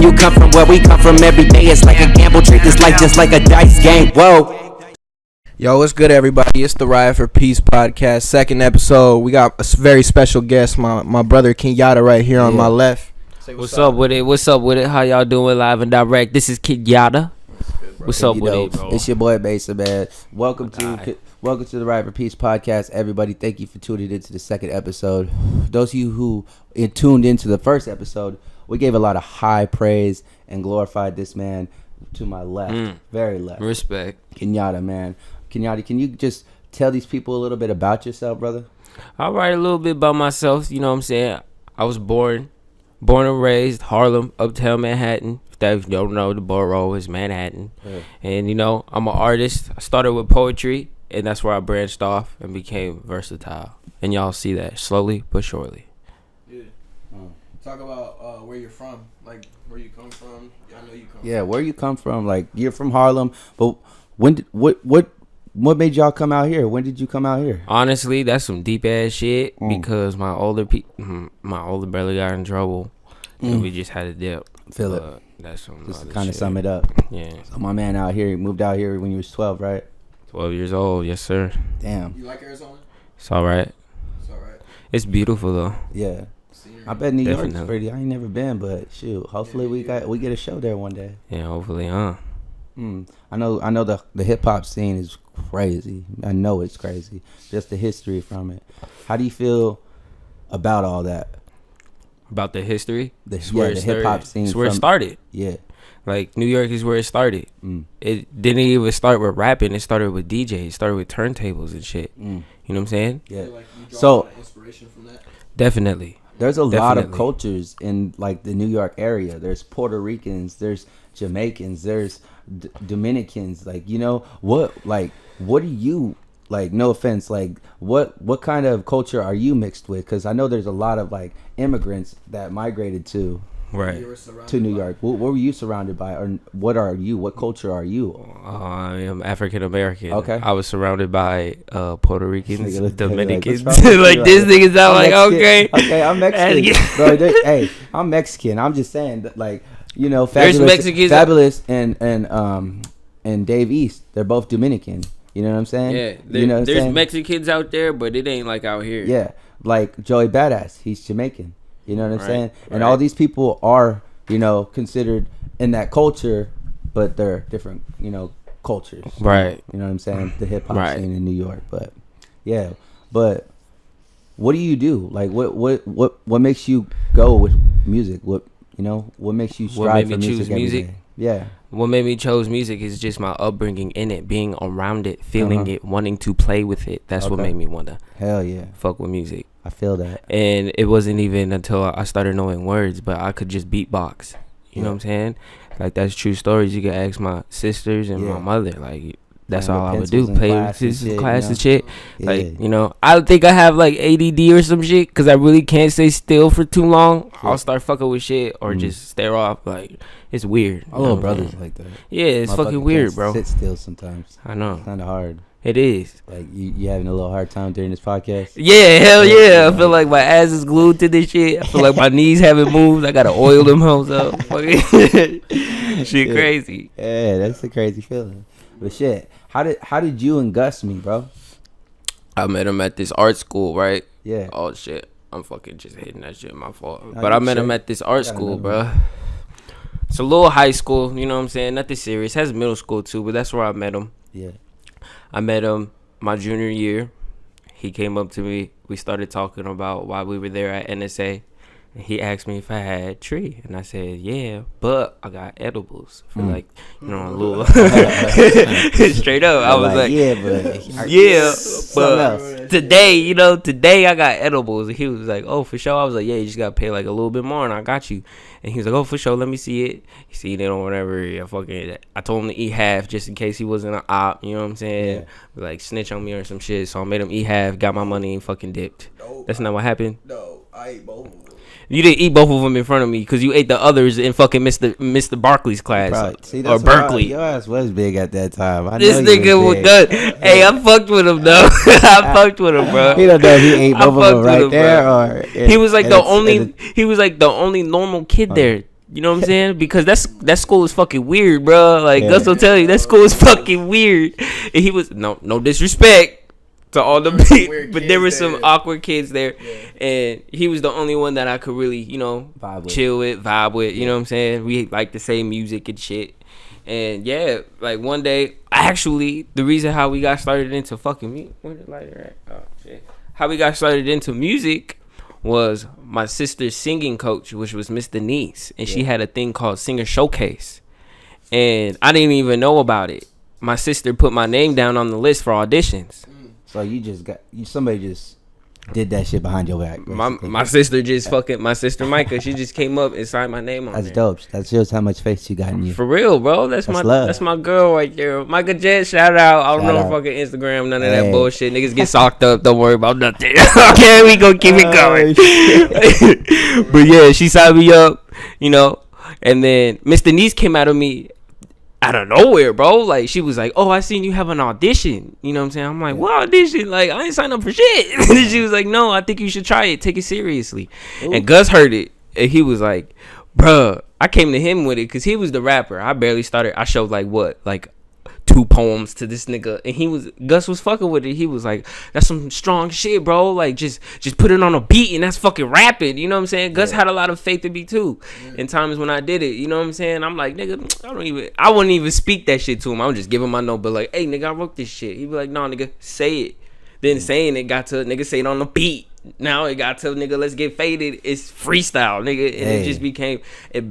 you come from, where we come from. Every day it's like a gamble, treat this life just like a dice game. Whoa. Yo, what's good, everybody? It's the Riot for Peace podcast, second episode. We got a very special guest, my brother Kenyatta right here on my left. What's up with it? What's up with it? How y'all doing live and direct? This is Kenyatta. What's up with it, bro? It's your boy Baser, man. Welcome to the Riot for Peace podcast, everybody. Thank you for tuning into the second episode. Those of you who tuned into the first episode, we gave a lot of high praise and glorified this man to my left, very left. Respect. Kenyatta, man. Kenyatta, can you just tell these people a little bit about yourself, brother? I'll write a little bit about myself. You know what I'm saying? I was born and raised Harlem, uptown Manhattan. If that you don't know, the borough is Manhattan. Yeah. And, you know, I'm an artist. I started with poetry, and that's where I branched off and became versatile. And y'all see that slowly but surely. Yeah. Talk about where you're from, like where you come from. I know you come from. Yeah, where you come from. Like, you're from Harlem, but what made y'all come out here? When did you come out here? Honestly, that's some deep ass shit because my older brother got in trouble and we just had to dip. Feel it. That's some just to kind of sum it up. Yeah. So my man out here, he moved out here when he was 12, right? 12 years old, yes sir. Damn. You like Arizona? It's all right. It's all right. It's beautiful though. Yeah. I bet New York's pretty. I ain't never been, but shoot, hopefully we get a show there one day. Yeah, hopefully, I know the hip hop scene is crazy. I know it's crazy. Just the history from it. How do you feel about all that? About the history? The hip hop scene. It's where it started. Yeah. Like, New York is where it started. It didn't even start with rapping. It started with DJs. It started with turntables and shit. You know what I'm saying? Yeah. Like you draw a lot of inspiration from that? Definitely. There's a lot of cultures in, like, the New York area. There's Puerto Ricans. There's Jamaicans. There's Dominicans. Like, you know, what do you, like, no offense, like, what kind of culture are you mixed with? Because I know there's a lot of, like, immigrants that migrated to New York. What were you surrounded by, or what are you? What culture are you? I am African American. Okay. I was surrounded by Puerto Ricans, Dominicans. Like this nigga sound like okay. Okay, I'm Mexican, bro. Hey, I'm Mexican. I'm just saying that, like, you know, Fabulous and Dave East, they're both Dominican. You know what I'm saying? Yeah, you know there's Mexicans out there, but it ain't like out here. Yeah, like Joey Badass, he's Jamaican. You know what I'm saying? And all these people are, you know, considered in that culture, but they're different, you know, cultures. Right. You know what I'm saying? The hip hop scene in New York, but yeah. But what do you do? Like, what makes you go with music? What makes you strive for music every day? Yeah. What made me chose music is just my upbringing in it, being around it, feeling it, wanting to play with it. That's what made me want to fuck with music. I feel that. And it wasn't even until I started knowing words, but I could just beatbox. You know what I'm saying? Like, that's true stories. You can ask my sisters and my mother. Like, that's all I would do. Play class and shit. Like, you know, I think I have like ADD or some shit because I really can't stay still for too long. I'll start fucking with shit or just stare off. Like, it's weird. Our little brothers like that. Yeah, it's fucking weird, bro. Sit still sometimes. I know. It's kind of hard. It is. Like, you having a little hard time during this podcast? Yeah, hell yeah. I feel like my ass is glued to this shit. I feel like my knees haven't moved. I gotta oil them hoes up. Shit crazy. Yeah, that's a crazy feeling. But shit, how did you and Gus meet, bro? I met him at this art school, right? Yeah. Oh shit, I'm fucking just hitting that shit. My fault. But I met him at this art school, bro. It's a little high school, you know what I'm saying? Nothing serious. It has middle school too, but that's where I met him. Yeah. I met him my junior year. He came up to me. We started talking about why we were there at NSA. And he asked me if I had tree. And I said, yeah, but I got edibles. For like, you know, a little. Straight up. I was like, but today I got edibles. And he was like, oh, for sure. I was like, yeah, you just got to pay like a little bit more and I got you. And he was like, oh, for sure, let me see it. He seen it or whatever. I told him to eat half just in case he wasn't an op. You know what I'm saying? Yeah. Like, snitch on me or some shit. So I made him eat half, got my money, and fucking dipped. That's not what happened? No, I ate both of them. You didn't eat both of them in front of me because you ate the others in fucking Mr. Barkley's class. See, or Berkeley. Your ass was big at that time. This nigga was done. Hey, I fucked with him though. I fucked with him, bro. He don't know he ate both of them right there. Or he was like the only normal kid there. You know what I'm saying? Because that school is fucking weird, bro. Like Gus will tell you that school is fucking weird. And he was no disrespect to all the big, but there were some awkward kids there, and he was the only one that I could really, vibe with. You know what I'm saying? We like the same music and shit. And yeah, like one day, actually, the reason how we got started into fucking music, how we got started into music was my sister's singing coach, which was Miss Denise, and she had a thing called Singer Showcase, and I didn't even know about it. My sister put my name down on the list for auditions. So somebody just did that shit behind your back. My sister just my sister Micah, she just came up and signed my name on That's there. dope. That shows how much faith you got in you. For real, bro. That's my girl right there. Micah Jet, shout out. I don't know fucking Instagram, none of that bullshit. Niggas get socked up. Don't worry about nothing. Okay, we gonna keep it going. But yeah, she signed me up, and then Miss Denise came out of nowhere, bro. Like, she was like, oh, I seen you have an audition. You know what I'm saying? I'm like, what audition? Like, I ain't signed up for shit. And she was like, no, I think you should try it. Take it seriously. Ooh. And Gus heard it. And he was like, bruh, I came to him with it because he was the rapper. I barely started. I showed like 2 poems to this nigga. And Gus was fucking with it. He was like, that's some strong shit, bro. Like, just put it on a beat and that's fucking rapping. You know what I'm saying? Gus had a lot of faith in me too. In times when I did it, you know what I'm saying? I'm like, nigga, I wouldn't even speak that shit to him. I would just give him my note, but like, hey, nigga, I wrote this shit. He'd be like, no, nigga, say it. Then saying it got to nigga say it on the beat. Now it got to nigga, let's get faded. It's freestyle, nigga, and it just became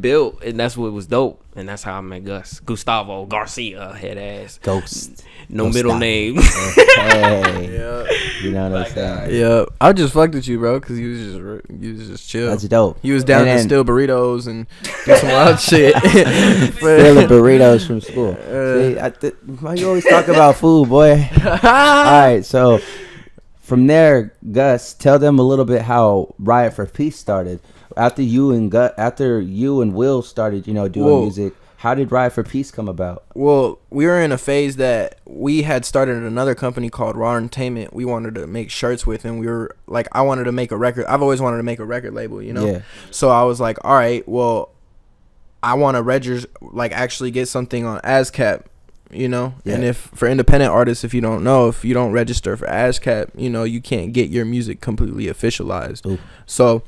built, and that's what was dope, and that's how I met Gus. Gustavo Garcia, head ass Ghost, no middle name. Yeah. You know what I'm saying? Yeah, I just fucked with you, bro, because you was just chill. That's dope. You was down to steal burritos and do some wild shit. Stealing burritos from school. See, why you always talk about food, boy? All right, so. From there, Gus, tell them a little bit how Riot for Peace started. After you and Will started, doing music, how did Riot for Peace come about? Well, we were in a phase that we had started another company called Raw Entertainment. We wanted to make shirts with, and we were like, I wanted to make a record. I've always wanted to make a record label, Yeah. So I was like, all right, well, I want to actually get something on ASCAP. And if for independent artists, if you don't register for ASCAP, you can't get your music completely officialized. Ooh. So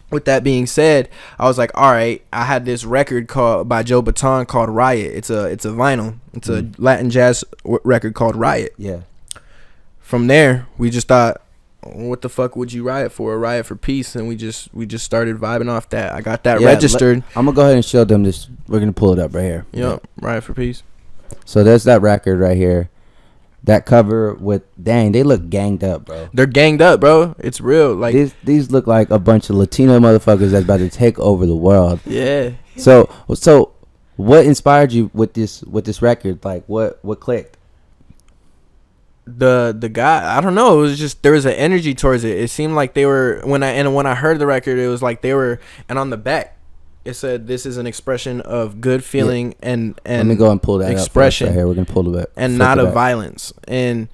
with that being said, I was like, all right, I had this record by Joe Baton called Riot. It's a vinyl. It's a Latin jazz record called Riot. Yeah. From there, we just thought, what the fuck would you riot for? A Riot for Peace, and we just started vibing off that. I got that registered. I'm gonna go ahead and show them this. We're gonna pull it up right here. Yep, Riot for Peace. So there's that record right here. That cover with, dang, they look ganged up, bro. They're ganged up, bro. It's real. Like these look like a bunch of Latino motherfuckers that's about to take over the world. Yeah. So what inspired you with this record? Like what clicked? The guy, I don't know. It was just there was an energy towards it. It seemed like they were when I heard the record, it was like they were, and on the back it said, this is an expression of good feeling and let me go and pull that expression up right here. We're gonna pull it and not of violence. And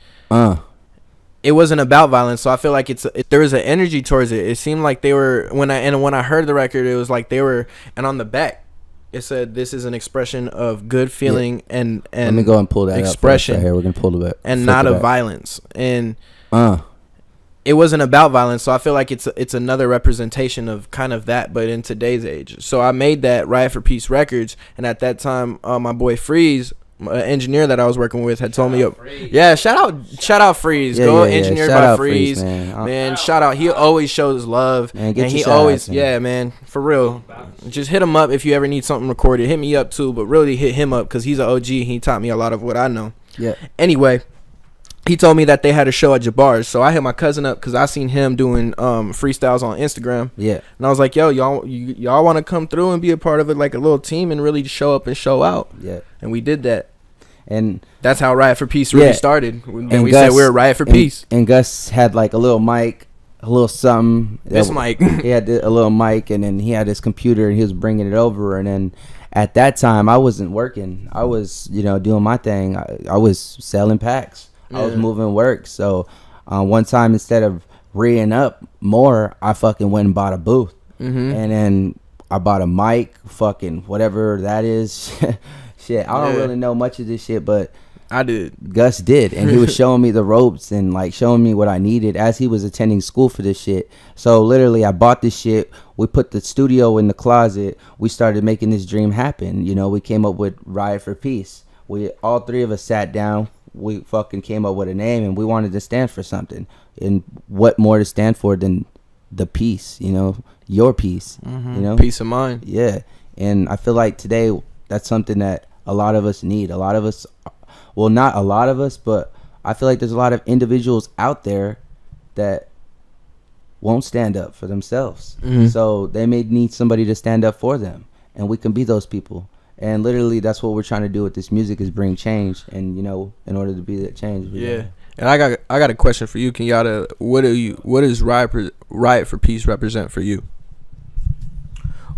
it wasn't about violence. So I feel like there was an energy towards it. It seemed like they were when I heard the record, it was like they were, and on the back it said, this is an expression of good feeling and let me go and pull that expression up right here. We're gonna pull it and not of violence. And it wasn't about violence, so I feel like it's another representation of kind of that, but in today's age. So I made that Riot for Peace Records, and at that time, my boy Freeze, engineer that I was working with, had told me, shout out Freeze, engineered by Freeze, man. Shout out, he always shows love, man, and he always, man, for real. Just hit him up if you ever need something recorded. Hit me up too, but really hit him up because he's an OG. He taught me a lot of what I know. Yeah. Anyway. He told me that they had a show at Jabbar's, so I hit my cousin up because I seen him doing freestyles on Instagram. Yeah, and I was like, "Yo, y'all want to come through and be a part of it, like a little team, and really show up and show out." Yeah, and we did that, and that's how Riot for Peace really started. And we said we're Riot for Peace. And Gus had like a little mic, a little something. This mic. He had a little mic, and then he had his computer, and he was bringing it over, and then. At that time, I wasn't working. I was, doing my thing. I was selling packs. I was moving work. So one time, instead of re-ing up more, I fucking went and bought a booth. Mm-hmm. And then I bought a mic, fucking whatever that is. Shit, I don't really know much of this shit, but I did. Gus did, and he was showing me the ropes and like showing me what I needed as he was attending school for this shit. So literally, I bought this shit. We put the studio in the closet. We started making this dream happen. You know, we came up with Riot for Peace. We all three of us sat down. We fucking came up with a name, and we wanted to stand for something. And what more to stand for than the peace? You know, your peace. Mm-hmm. You know, peace of mind. Yeah, and I feel like today that's something that a lot of us need. A lot of us. Well, not a lot of us, but I feel like there's a lot of individuals out there that won't stand up for themselves. Mm-hmm. So they may need somebody to stand up for them, and we can be those people. And literally, that's what we're trying to do with this music, is bring change. And you know, in order to be that change, And I got a question for you, Kenyatta. What does Riot for Peace represent for you?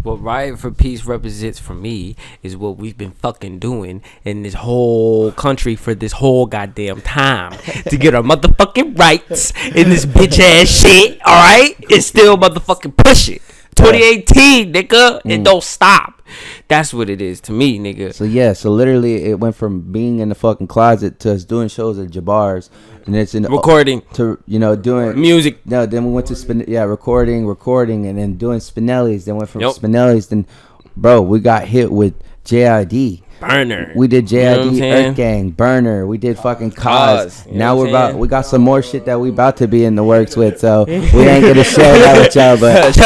What Riot for Peace represents for me is what we've been fucking doing in this whole country for this whole goddamn time to get our motherfucking rights in this bitch ass shit, alright? And still motherfucking push it. 2018, nigga, and don't stop. That's what it is to me, nigga. So literally it went from being in the fucking closet to us doing shows at Jabbar's, and it's in recording to, you know, doing music. No, then we went to recording, and then doing Spinelli's. Then went from Spinelli's. Then, bro, we got hit with JID. Burner. We did JID, you know, Earth Gang, Burner. We did fucking Cause. Now we got some more shit that we about to be in the works with. So we ain't gonna share that with y'all, but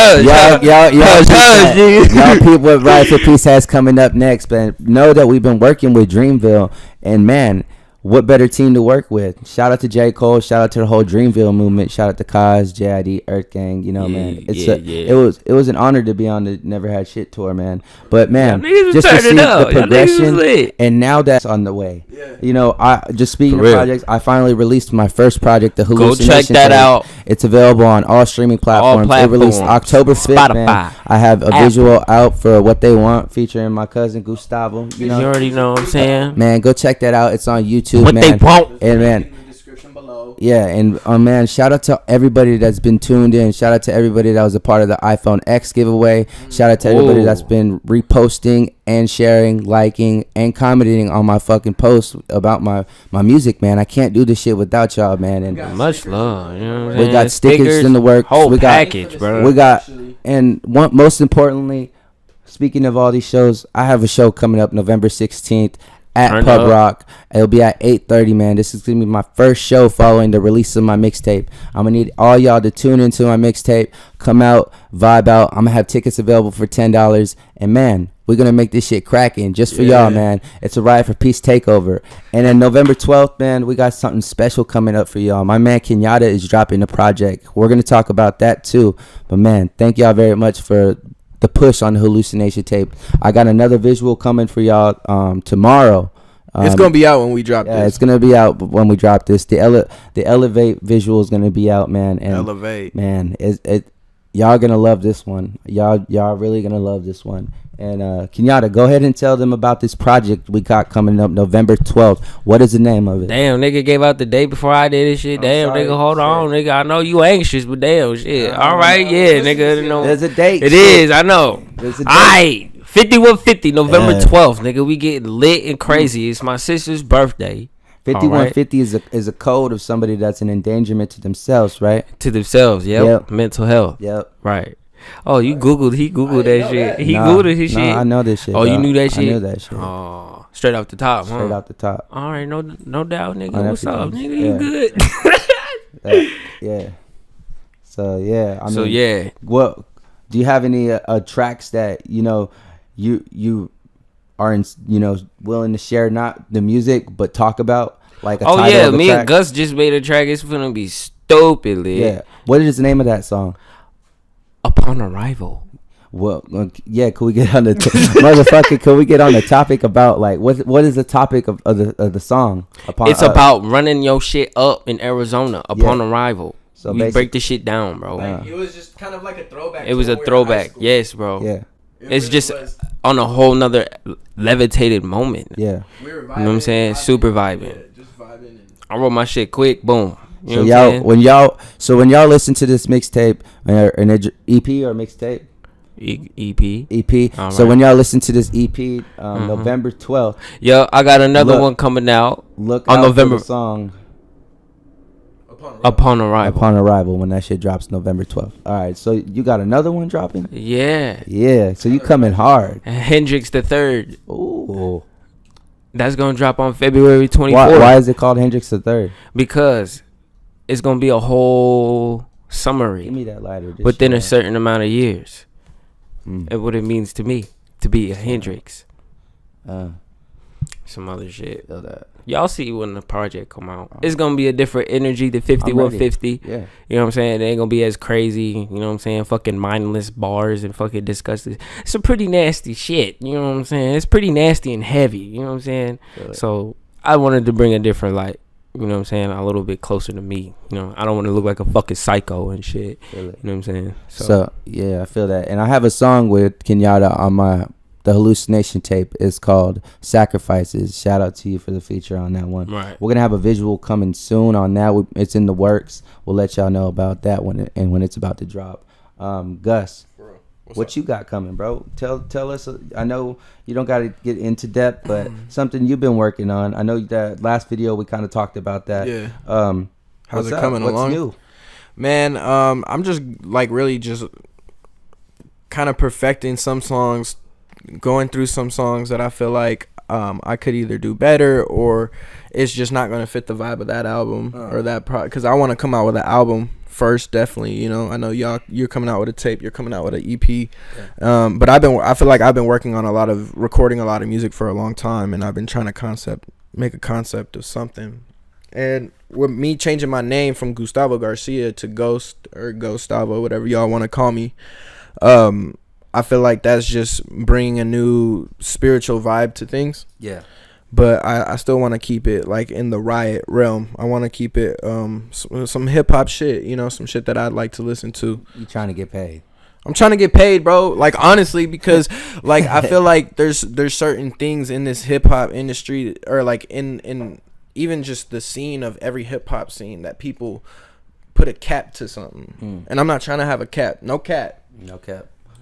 y'all people with Riot for Peace has coming up next. But know that we've been working with Dreamville, and man, what better team to work with? Shout out to J. Cole. Shout out to the whole Dreamville movement. Shout out to Kaz, JID, Earth Gang. You know, man, it was an honor to be on the Never Had Shit tour, man. But man, just to see the progression, and now that's on the way. Yeah. You know, I just speaking of projects, I finally released my first project, the Hallucination Tapes. Go check that out. It's available on all streaming platforms. It released October 5th, man. I have a visual out for What They Want, featuring my cousin Gustavo. You already know what I'm saying, man. Go check that out. It's on YouTube. What man. They want, and man, in the description below. Yeah, and man, shout out to everybody that's been tuned in. Shout out to everybody that was a part of the iPhone X giveaway. Shout out to everybody that's been reposting and sharing, liking, and commenting on my fucking posts about my music, man. I can't do this shit without y'all, man. And much love. You know what we got stickers in the works. Whole package, bro. We got, and most importantly, speaking of all these shows, I have a show coming up November 16th. At Pub Rock. It'll be at 8:30, man. This is gonna be my first show following the release of my mixtape. I'm gonna need all y'all to tune into my mixtape, come out, vibe out. I'm gonna have tickets available for $10, and man, we're gonna make this shit cracking just for y'all, man. It's a Riot for Peace takeover. And then November 12th, man, we got something special coming up for y'all. My man Kenyatta is dropping a project. We're gonna talk about that too. But man, thank y'all very much for the push on the Hallucination Tape. I got another visual coming for y'all tomorrow. It's gonna be out when we drop this. Yeah, it's gonna be out when we drop this. The Elevate visual is gonna be out, man. And Elevate, man, y'all gonna love this one. Y'all really gonna love this one. And Kenyatta, go ahead and tell them about this project we got coming up November 12th. What is the name of it? Damn, nigga gave out the date before I did this shit. Damn, nigga, hold on, nigga. I know you anxious, but damn, shit. All right, yeah, nigga. You know, there's a date. It is, I know. There's a date. Aight, 5150, November 12th, nigga. We getting lit and crazy. It's my sister's birthday. 5150 is a code of somebody that's an endangerment to themselves, right? To themselves, yep. Mental health. Yep. Right. Oh, he Googled that shit. He Googled his shit. I know this shit. Oh, you knew that shit? I knew that shit. Oh, straight off the top, Straight off the top. All right, no doubt, nigga. What's up, nigga? You good? Yeah. So, yeah. I mean, yeah. What, do you have any tracks that, you know, you are, willing to share, not the music, but talk about? Like a title of a me track? And Gus just made a track. It's gonna be stupid lit. Yeah. What is the name of that song? Upon Arrival. Well, yeah. Can we get on the motherfucker? Can we get on the topic about like what is the topic of the song? It's about running your shit up in Arizona upon arrival. So we break the shit down, bro. Like, it was just kind of like a throwback. It was a throwback. Yes, bro. Yeah. It's really just on a whole nother levitated moment. Yeah. We were vibing, you know what I'm saying? Super vibing. Yeah, just vibing. I wrote my shit quick. Boom. You so know when y'all listen to this mixtape, an EP or mixtape? EP. EP. So when y'all listen to this EP, November 12th. Yo, I got another one coming out. Look on out November for the song. Upon Arrival. Upon Arrival, when that shit drops November 12th. All right, so you got another one dropping? Yeah. Yeah, so you coming hard. Hendrix the Third. Ooh. That's going to drop on February 24th. Why is it called Hendrix the Third? Because it's going to be a whole summary. Give me that lighter. Within a certain amount of years. And what it means to me to be a Hendrix. Some other shit. Y'all see when the project come out. It's going to be a different energy than 5150. Yeah. You know what I'm saying? It ain't going to be as crazy. You know what I'm saying? Fucking mindless bars and fucking disgusting. It's some pretty nasty shit. You know what I'm saying? It's pretty nasty and heavy. You know what I'm saying? So I wanted to bring a different light. You know what I'm saying? A little bit closer to me. You know, I don't want to look like a fucking psycho and shit. You know what I'm saying? So yeah, I feel that. And I have a song with Kenyatta on the Hallucination tape. Is called Sacrifices. Shout out to you for the feature on that one. Right. We're gonna have a visual coming soon on that. It's in the works. We'll let y'all know about that when it's about to drop. Gus, what you got coming, bro? Tell us. I know you don't got to get into depth, but something you've been working on. I know that last video we kind of talked about that. Yeah. How's it coming along? What's new? Man, I'm just like really just kind of perfecting some songs, going through some songs that I feel like I could either do better or it's just not going to fit the vibe of that album or that because I want to come out with an album first, definitely. You know, I know you're coming out with a tape, you're coming out with an EP, but I feel like I've been working on recording a lot of music for a long time, and I've been trying to make a concept of something. And with me changing my name from Gustavo Garcia to Ghost or Gustavo, whatever y'all want to call me, I feel like that's just bringing a new spiritual vibe to things. Yeah. But I still want to keep it like in the Riot realm. I want to keep it some hip hop shit, you know, some shit that I'd like to listen to. You trying to get paid? I'm trying to get paid, bro. Like honestly, because like I feel like there's certain things in this hip hop industry or like in even just the scene of every hip hop scene that people put a cap to something. And I'm not trying to have a cap. No cap.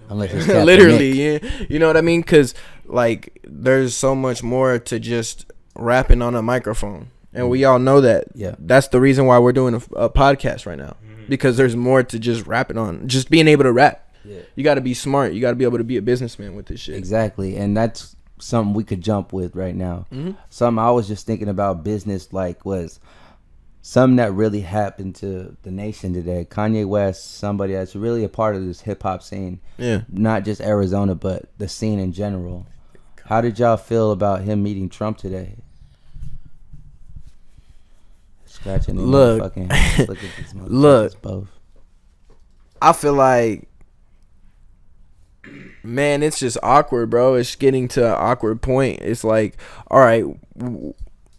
Unless it's literally, yeah. You know what I mean? Because like there's so much more to just rapping on a microphone, and we all know that. Yeah, that's the reason why we're doing a podcast right now, because there's more to just rapping on, just being able to rap. Yeah, you got to be smart. You got to be able to be a businessman with this shit. Exactly, and that's something we could jump with right now. Something I was just thinking about business like was something that really happened to the nation today. Kanye West, somebody that's really a part of this hip hop scene. Yeah. Not just Arizona, but the scene in general. How did y'all feel about him meeting Trump today? Scratching the fucking look at this look. Both. I feel like, man, it's just awkward, bro. It's getting to an awkward point. It's like, all right,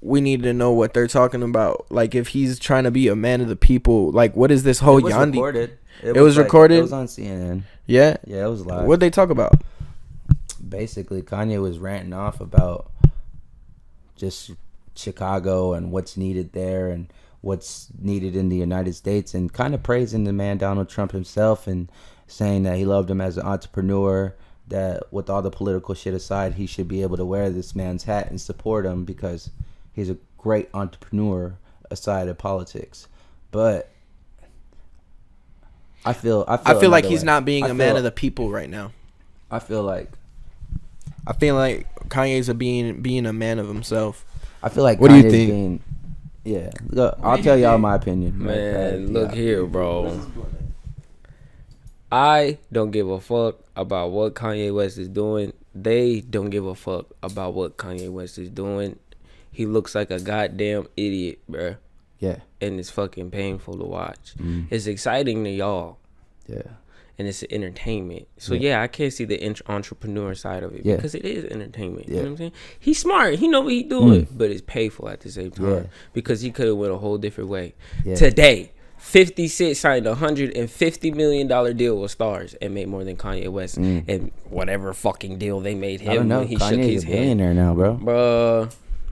we need to know what they're talking about. Like, if he's trying to be a man of the people, like, what is this whole Yandi? Recorded. It was recorded? It was on CNN. Yeah? Yeah, it was live. What'd they talk about? Basically, Kanye was ranting off about just Chicago and what's needed there and what's needed in the United States, and kind of praising the man Donald Trump himself and saying that he loved him as an entrepreneur, that with all the political shit aside, he should be able to wear this man's hat and support him because he's a great entrepreneur aside of politics. But I feel like he's not being a man of the people right now. I feel like Kanye's being a man of himself. I feel like what Kanye's do you think? Look, I'll tell y'all my opinion. Man, look here, bro. I don't give a fuck about what Kanye West is doing. They don't give a fuck about what Kanye West is doing. He looks like a goddamn idiot, bruh. Yeah. And it's fucking painful to watch. It's exciting to y'all. Yeah. And it's entertainment. So, yeah, I can't see the entrepreneur side of it. Yeah. Because it is entertainment. You know what I'm saying? He's smart. He know what he doing. But it's painful at the same time. Yeah. Because he could have went a whole different way. Yeah. Today, 50 Cent signed a $150 million deal with Stars and made more than Kanye West and whatever fucking deal they made him. I don't know. When he Kanye's shook his a billionaire hand. now, bro.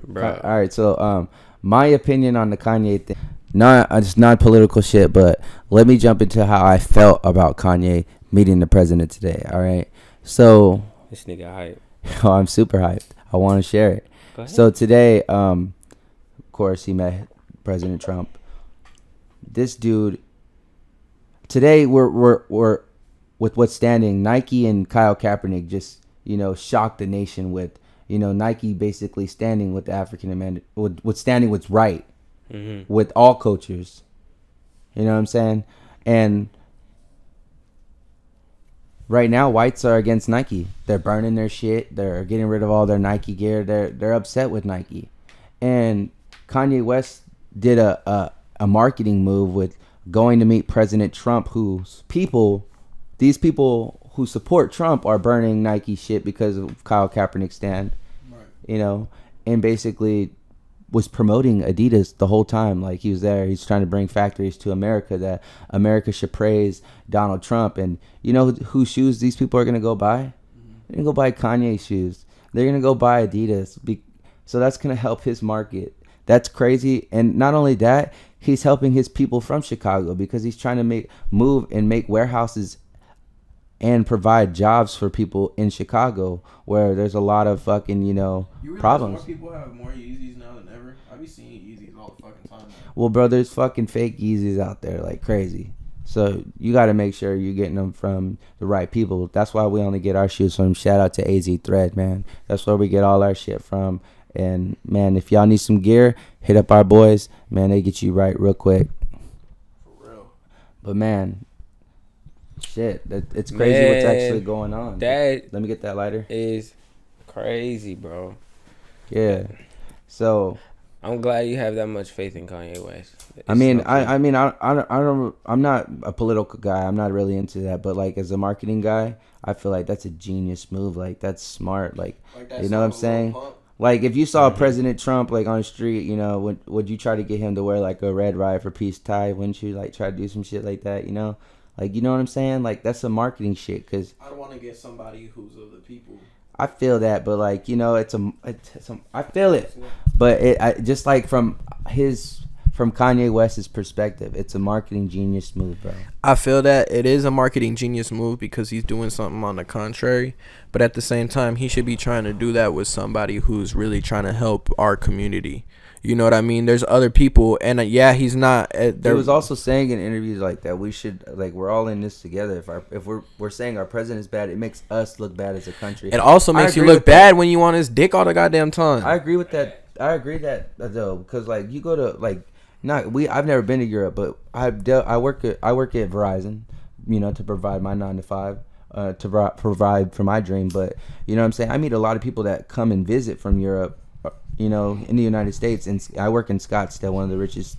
Bruh. All right, so my opinion on the Kanye thing, it's not political shit, but let me jump into how I felt about Kanye meeting the president today. All right. So This nigga hype. oh, I'm super hyped. I want to share it. Go ahead. So today, of course, he met President Trump. This dude. Today we're with what's standing. Nike and Kyle Kaepernick just shocked the nation with Nike basically standing with the African American with standing what's right with all cultures. You know what I'm saying? And right now, whites are against Nike. They're burning their shit. They're getting rid of all their Nike gear. They're upset with Nike. And Kanye West did a marketing move with going to meet President Trump, these people who support Trump are burning Nike shit because of Kyle Kaepernick's stand. Right. And basically was promoting Adidas the whole time. Like, he was there. He's trying to bring factories to America, that America should praise Donald Trump. And you know whose shoes these people are going to go buy? They're going to go buy Kanye shoes. They're going to go buy Adidas. So that's going to help his market. That's crazy. And not only that, he's helping his people from Chicago because he's trying to make warehouses and provide jobs for people in Chicago where there's a lot of fucking, problems. More people have more Yeezys now than ever. I be seeing Yeezys all the fucking time now. Well, bro, there's fucking fake Yeezys out there like crazy. So you got to make sure you're getting them from the right people. That's why we only get our shoes from. Shout out to AZ Thread, man. That's where we get all our shit from. And, man, if y'all need some gear, hit up our boys. Man, they get you right real quick. For real. But, man, shit, it's crazy what's actually going on. That Let me get that lighter. is crazy, bro. Yeah. So I'm glad you have that much faith in Kanye West. I'm not a political guy. I'm not really into that. But, like, as a marketing guy, I feel like that's a genius move. Like, that's smart. Like you know what I'm saying? Like, if you saw President Trump, like, on the street, would you try to get him to wear, like, a red Riot for Peace tie? Wouldn't you, like, try to do some shit like that, Like, you know what I'm saying? Like, that's some marketing shit, because I don't want to get somebody who's of the people. I feel that, but, like, I feel it. But just, like, from Kanye West's perspective, it's a marketing genius move, bro. I feel that it is a marketing genius move because he's doing something on the contrary. But at the same time, he should be trying to do that with somebody who's really trying to help our community. You know what I mean? There's other people, and he's not. He was also saying in interviews like that we should, like, we're all in this together. If we're saying our president is bad, it makes us look bad as a country. It also makes you look bad when you want his dick all the goddamn time. I agree with that. I agree that though, because, like, you go to, like, I've never been to Europe, but I work at Verizon, to provide my 9 to 5. To provide for my dream, but you know what I'm saying, I meet a lot of people that come and visit from Europe, in the United States, and I work in Scottsdale, one of the richest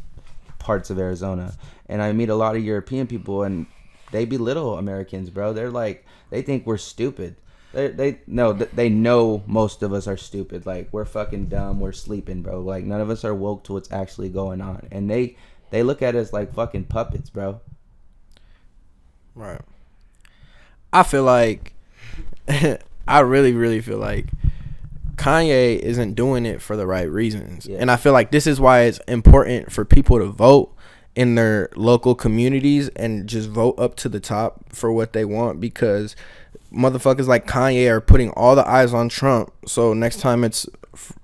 parts of Arizona, and I meet a lot of European people, and they belittle Americans, bro. They're like, they think we're stupid. They know most of us are stupid. Like, we're fucking dumb, we're sleeping, bro. Like, none of us are woke to what's actually going on, and they look at us like fucking puppets, bro. Right. I feel like, I really, really feel like Kanye isn't doing it for the right reasons. Yeah. And I feel like this is why it's important for people to vote in their local communities and just vote up to the top for what they want, because motherfuckers like Kanye are putting all the eyes on Trump. So next time it's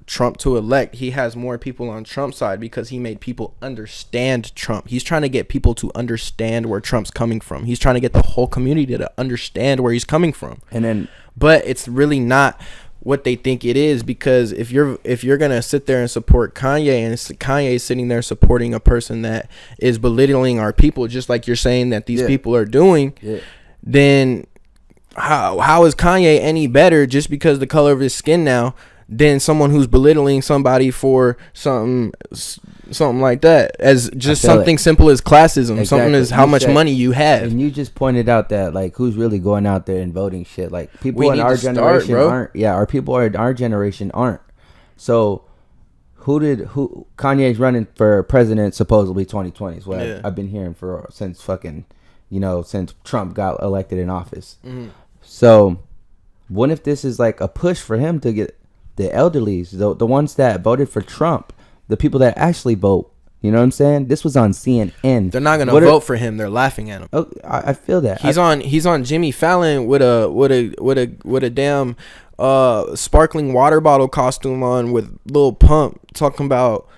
Trump to elect, he has more people on Trump's side because he made people understand Trump. He's trying to get people to understand where Trump's coming from. He's trying to get the whole community to understand where he's coming from. But it's really not what they think it is, because if you're gonna sit there and support Kanye, and Kanye's sitting there supporting a person that is belittling our people, just like you're saying that these people are doing, then how is Kanye any better just because the color of his skin now than someone who's belittling somebody for something like that, as just something simple as classism, something as how much money you have. And you just pointed out that, like, who's really going out there and voting shit? Like, people in our generation aren't. Yeah, our people in our generation aren't. So Kanye's running for president supposedly 2020 is what I've been hearing since since Trump got elected in office. Mm-hmm. So what if this is like a push for him to get the elderlies, the ones that voted for Trump, the people that actually vote, You know what I'm saying? This was on CNN. They're not gonna vote for him. They're laughing at him. Oh, I feel that. He's on Jimmy Fallon with a damn sparkling water bottle costume on with Lil Pump, talking about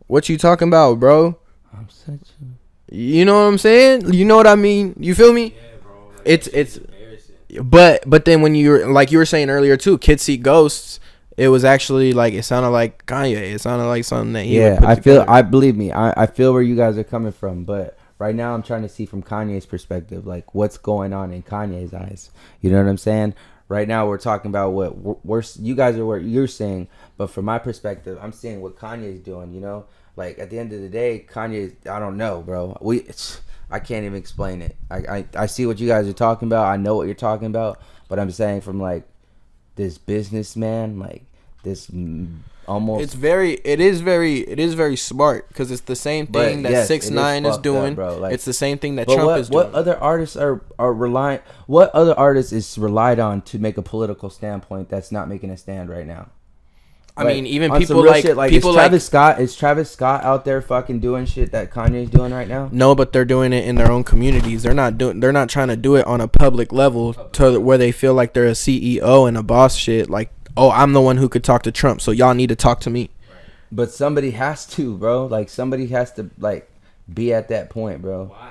what you talking about, bro. I'm such a... You know what I'm saying? You know what I mean? You feel me? Yeah, bro. Like, It's embarrassing. but then when you were saying earlier too, Kids See Ghosts. It was actually like, it sounded like Kanye. It sounded like something that he would put together. I feel where you guys are coming from, but right now I'm trying to see from Kanye's perspective, like what's going on in Kanye's eyes. You know what I'm saying? Right now we're talking about what you guys are what you're saying, but from my perspective, I'm seeing what Kanye's doing. You know, like at the end of the day, Kanye, I don't know, bro. I can't even explain it. I see what you guys are talking about. I know what you're talking about, but I'm saying from like this businessman, like this almost. It is very smart because it's the same thing that 6ix9ine is doing. Up, bro. Like, it's the same thing that Trump is doing. What other artists are relying? What other artists is relied on to make a political standpoint that's not making a stand right now? I mean, even people like shit, people is Travis Scott out there fucking doing shit that Kanye's doing right now? No, but they're doing it in their own communities. They're not trying to do it on a public level to where they feel like they're a CEO and a boss shit. Like, oh, I'm the one who could talk to Trump, so y'all need to talk to me. But somebody has to, bro. Like somebody has to like be at that point, bro. Why?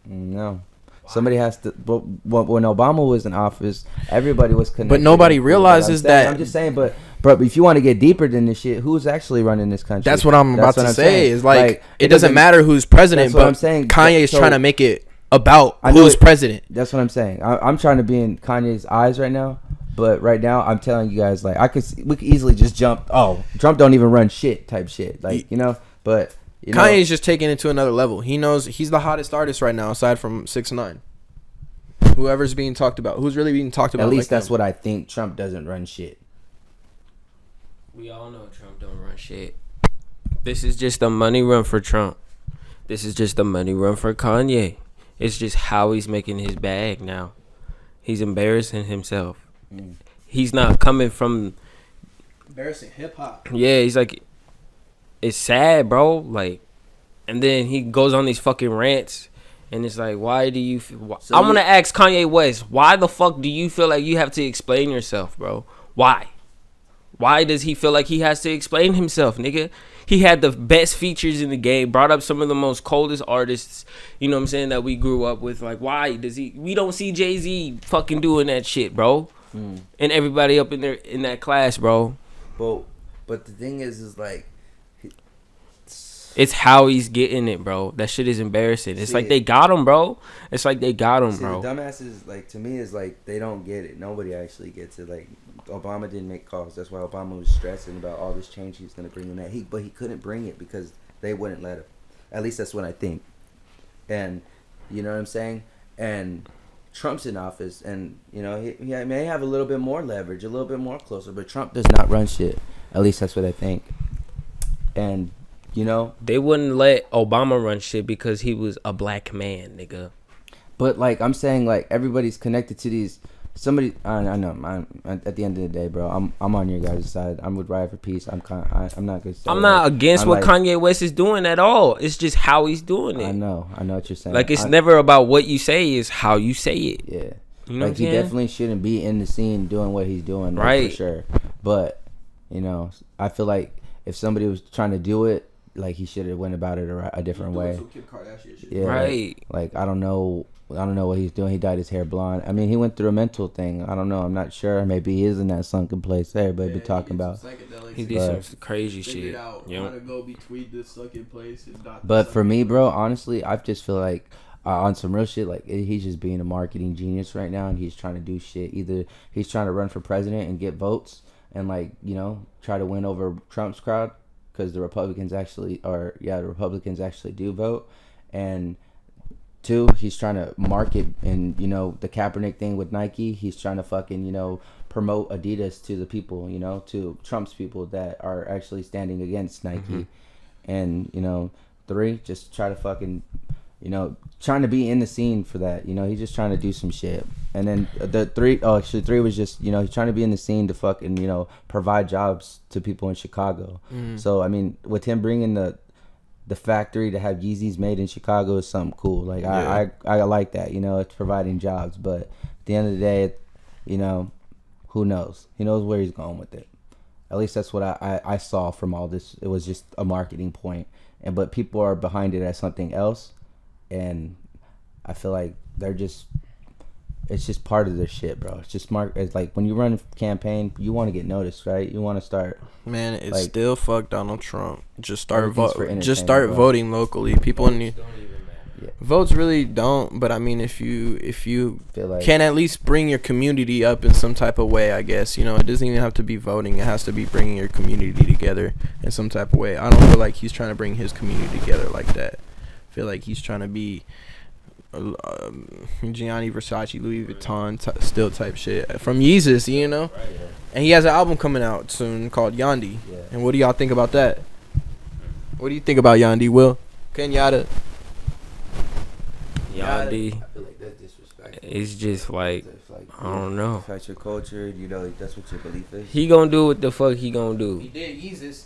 No. Somebody has to. But when Obama was in office, everybody was connected. But nobody realizes that. I'm just saying, but if you want to get deeper than this shit, who's actually running this country? That's what I'm about to say. Is like it doesn't matter who's president, but I'm saying Kanye is trying to make it about who's president. That's what I'm saying. I'm trying to be in Kanye's eyes right now. But right now, I'm telling you guys, like we could easily just jump. Oh, Trump don't even run shit type shit, like you know. But Kanye's just taking it to another level. He knows he's the hottest artist right now, aside from 6ix9ine. Whoever's being talked about, who's really being talked about. At least that's what I think. Trump doesn't run shit. We all know Trump don't run shit. This is just a money run for Trump. This is just a money run for Kanye. It's just how he's making his bag now. He's embarrassing himself. He's not coming from embarrassing hip hop. Yeah, he's like, it's sad, bro. Like, and then he goes on these fucking rants, and it's like, why do you? I'm gonna ask Kanye West, why the fuck do you feel like you have to explain yourself, bro? Why? Why does he feel like he has to explain himself, nigga? He had the best features in the game, brought up some of the most coldest artists, you know what I'm saying, that we grew up with. Like, why does he? We don't see Jay-Z fucking doing that shit, bro. And everybody up in there in that class, bro. But the thing is like, it's how he's getting it, bro. That shit is embarrassing. It's like they got him, bro. It's like they got him, bro. The dumbasses, like, to me, is like they don't get it. Nobody actually gets it. Like, Obama didn't make calls. That's why Obama was stressing about all this change he's gonna bring in that but he couldn't bring it because they wouldn't let him. At least that's what I think. And you know what I'm saying? And Trump's in office, and you know he may have a little bit more leverage, a little bit more closer, but Trump does not run shit. At least that's what I think. And you know they wouldn't let Obama run shit because he was a black man, nigga. But like I'm saying, like everybody's connected to these. Somebody, I know. I'm at the end of the day, bro. I'm on your guys' side. I'm with Riot for Peace. I'm not gonna. I'm not against what Kanye West is doing at all. It's just how he's doing it. I know what you're saying. Like it's never about what you say; it's how you say it. Yeah, you know like he definitely shouldn't be in the scene doing what he's doing, right? For sure. But you know, I feel like if somebody was trying to do it, like he should have went about it a different way. Yeah, right. Like I don't know what he's doing. He dyed his hair blonde. I mean, he went through a mental thing. I don't know. I'm not sure. Maybe he is in that sunken place everybody be talking about. He did some crazy shit. How to go between this sunken place and not. But for me, bro, honestly, I just feel like on some real shit, like he's just being a marketing genius right now, and he's trying to do shit. Either he's trying to run for president and get votes, and like try to win over Trump's crowd because the Republicans actually do vote, and. Two, he's trying to market and the Kaepernick thing with Nike. He's trying to fucking promote Adidas to the people, to Trump's people that are actually standing against Nike. And three, just try to fucking trying to be in the scene for that. He's just trying to do some shit. And then the three was just, he's trying to be in the scene to fucking, provide jobs to people in Chicago. So, I mean, with him bringing the factory to have Yeezys made in Chicago is something cool. Like, I like that, it's providing jobs. But at the end of the day, who knows? He knows where he's going with it. At least that's what I saw from all this. It was just a marketing point. But people are behind it as something else. And I feel like it's just part of their shit, bro. It's just it's like when you run a campaign, you want to get noticed, right? You want to start. Man, it's still fuck Donald Trump. Just start voting locally. People need votes really don't, but I mean, if you can at least bring your community up in some type of way, I guess it doesn't even have to be voting. It has to be bringing your community together in some type of way. I don't feel like he's trying to bring his community together like that. I feel like he's trying to be Gianni Versace, Louis Vuitton still type shit from Yeezus, Right, yeah. And he has an album coming out soon called Yandi. Yeah. And what do y'all think about that? What do you think about Yandi, Will? Kenyatta. Yandi. I feel like that's disrespectful. It's just like I don't know. Affect your culture, that's what your belief is. He gonna do what the fuck he gonna do. He did Yeezus.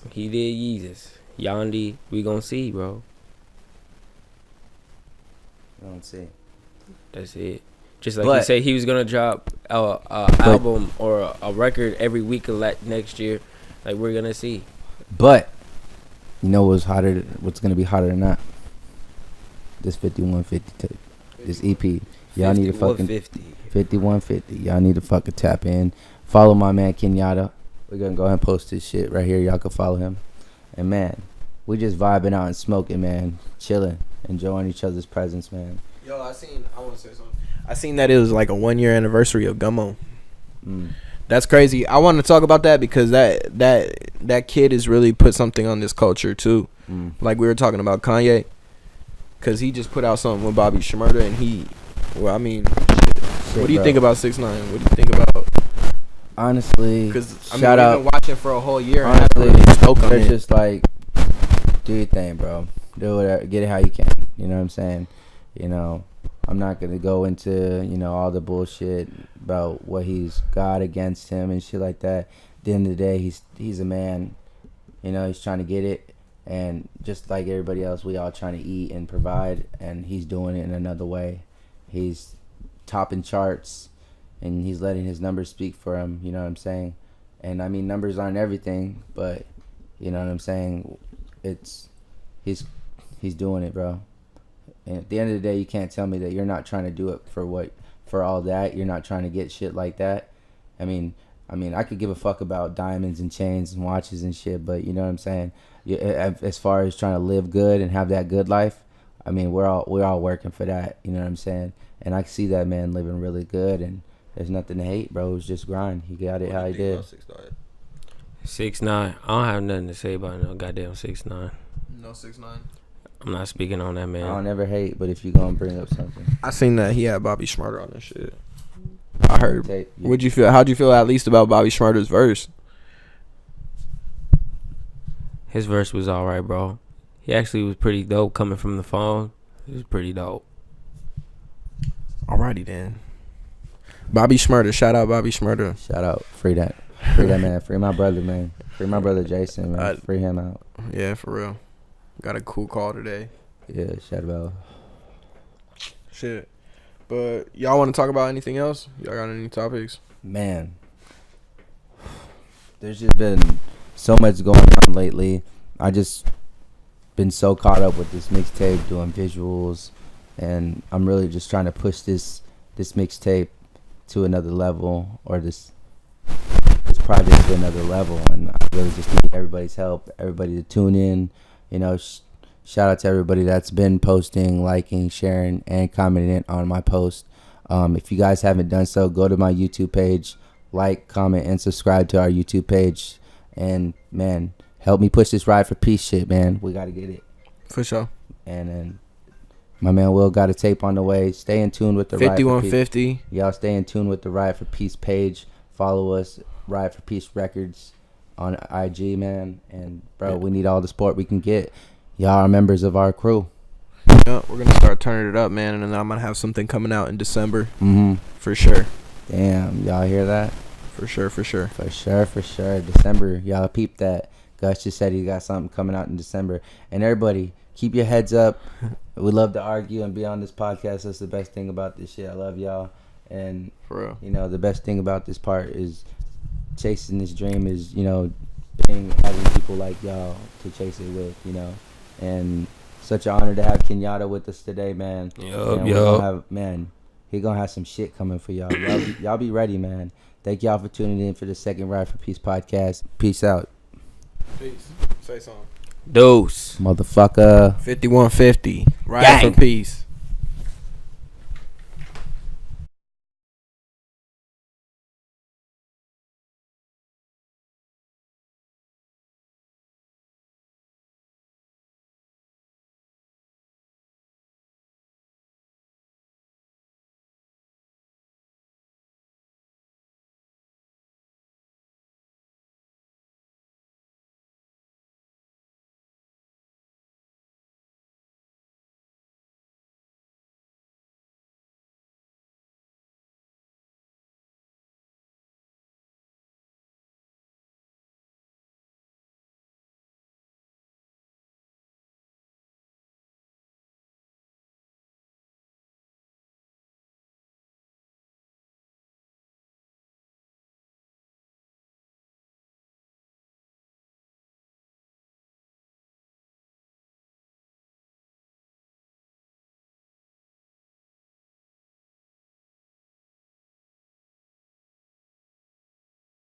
Yandi, we gonna see, bro. I don't see. That's it. Just like he said, he was gonna drop a album or a record every week of next year. Like we're gonna see. But what's hotter? What's gonna be hotter than that? This 5150 tape, this EP. Y'all need to fucking 5150. Y'all need to fucking tap in. Follow my man Kenyatta. We're gonna go ahead and post this shit right here. Y'all can follow him. And man, we just vibing out and smoking, man, chilling. Enjoying each other's presence, man. Yo, I want to say something. I seen that it was like a 1-year anniversary of Gummo. That's crazy. I want to talk about that because that kid has really put something on this culture too. Like we were talking about Kanye, because he just put out something with Bobby Shmurda, and what do you think about 6ix9ine? What do you think about? Honestly, because shout out. We've been watching for a whole year. Honestly, they're just like, do your thing, bro. Do whatever, get it how you can. You know what I'm saying? I'm not gonna go into all the bullshit about what he's got against him and shit like that. At the end of the day, he's a man. He's trying to get it, and just like everybody else, we all trying to eat and provide, and he's doing it in another way. He's topping charts, and he's letting his numbers speak for him. You know what I'm saying? And I mean, numbers aren't everything, but you know what I'm saying. He's doing it, bro. And at the end of the day, you can't tell me that you're not trying to do it for all that. You're not trying to get shit like that. I mean, I could give a fuck about diamonds and chains and watches and shit, but you know what I'm saying? As far as trying to live good and have that good life, I mean, we're all working for that. You know what I'm saying? And I see that man living really good, and there's nothing to hate, bro. It's just grind. He got it how he did. 6ix9ine. I don't have nothing to say about no goddamn 6ix9ine. No 6ix9ine. I'm not speaking on that, man. I don't ever hate, but if you gonna bring up something, I seen that he had Bobby Shmurda on this shit. I heard. What'd you feel? How'd you feel at least about Bobby Shmurda's verse? His verse was alright, bro. He actually was pretty dope coming from the phone. It was pretty dope. Alrighty then. Bobby Shmurda. Shout out Bobby Shmurda. Shout out. Free that man. Free my brother, man. Free my brother Jason, man. Free him out. Yeah, for real. Got a cool call today. Yeah, shout out. Shit. But y'all want to talk about anything else? Y'all got any topics? Man, there's just been so much going on lately. I just been so caught up with this mixtape, doing visuals, and I'm really just trying to push this mixtape to another level, or this project to another level. And I really just need everybody's help, everybody to tune in. Shout out to everybody that's been posting, liking, sharing, and commenting on my post. If you guys haven't done so, go to my YouTube page, like, comment, and subscribe to our YouTube page. And, man, help me push this Riot for Peace shit, man. We got to get it. For sure. And then my man Will got a tape on the way. Stay in tune with the Riot for Peace. 5150. Y'all stay in tune with the Riot for Peace page. Follow us, Riot for Peace Records on IG, man. And, bro, we need all the support we can get. Y'all are members of our crew. Yeah, we're gonna start turning it up, man, and then I'm gonna have something coming out in December. For sure. Damn, y'all hear that? For sure. For sure. December, y'all peep that. Gus just said he got something coming out in December. And everybody, keep your heads up. We love to argue and be on this podcast. That's the best thing about this shit. I love y'all. And for real, you know, the best thing about this part is chasing this dream is, you know, having people like y'all to chase it with, you know. And such an honor to have Kenyatta with us today, man. Man, he gonna have some shit coming for y'all. Y'all be ready, man. Thank y'all for tuning in for the second Riot for Peace podcast. Peace out. Peace. Say something. Dose. Motherfucker. 5150. Riot for Peace.